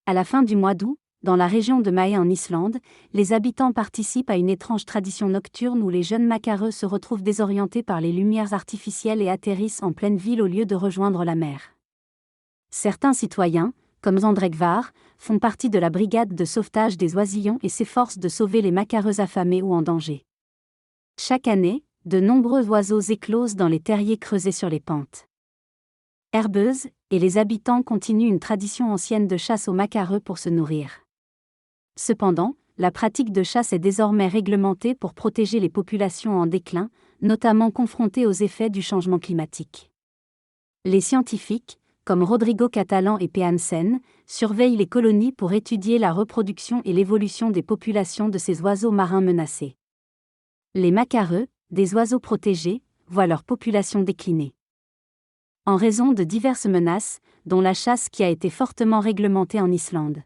À la fin du mois d'août, dans la région de Mahé en Islande, les habitants participent à une étrange tradition nocturne où les jeunes macareux se retrouvent désorientés par les lumières artificielles et atterrissent en pleine ville au lieu de rejoindre la mer. Certains citoyens, comme Zandrekvar, font partie de la brigade de sauvetage des oisillons et s'efforcent de sauver les macareux affamés ou en danger. Chaque année, de nombreux oiseaux éclosent dans les terriers creusés sur les pentes herbeuses, et les habitants continuent une tradition ancienne de chasse aux macareux pour se nourrir. Cependant, la pratique de chasse est désormais réglementée pour protéger les populations en déclin, notamment confrontées aux effets du changement climatique. Les scientifiques, comme Rodrigo Catalan et P. Hansen, surveillent les colonies pour étudier la reproduction et l'évolution des populations de ces oiseaux marins menacés. Les macareux, des oiseaux protégés, voient leur population décliner. En raison de diverses menaces, dont la chasse qui a été fortement réglementée en Islande.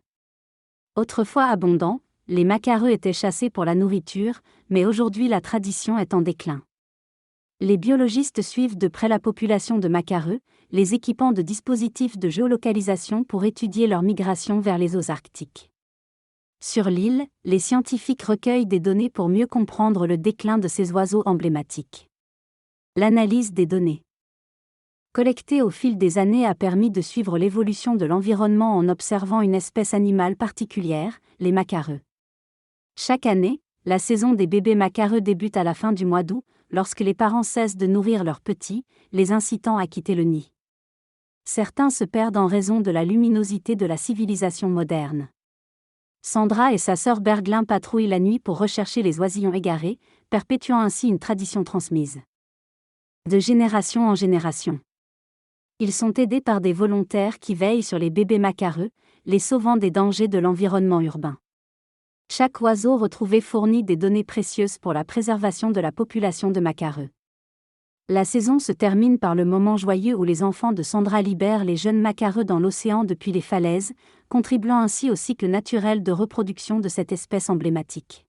Autrefois abondants, les macareux étaient chassés pour la nourriture, mais aujourd'hui la tradition est en déclin. Les biologistes suivent de près la population de macareux, les équipant de dispositifs de géolocalisation pour étudier leur migration vers les eaux arctiques. Sur l'île, les scientifiques recueillent des données pour mieux comprendre le déclin de ces oiseaux emblématiques. L'analyse des données collectée au fil des années a permis de suivre l'évolution de l'environnement en observant une espèce animale particulière, les macareux. Chaque année, la saison des bébés macareux débute à la fin du mois d'août, lorsque les parents cessent de nourrir leurs petits, les incitant à quitter le nid. Certains se perdent en raison de la luminosité de la civilisation moderne. Sandra et sa sœur Berglin patrouillent la nuit pour rechercher les oisillons égarés, perpétuant ainsi une tradition transmise de génération en génération. Ils sont aidés par des volontaires qui veillent sur les bébés macareux, les sauvant des dangers de l'environnement urbain. Chaque oiseau retrouvé fournit des données précieuses pour la préservation de la population de macareux. La saison se termine par le moment joyeux où les enfants de Sandra libèrent les jeunes macareux dans l'océan depuis les falaises, contribuant ainsi au cycle naturel de reproduction de cette espèce emblématique.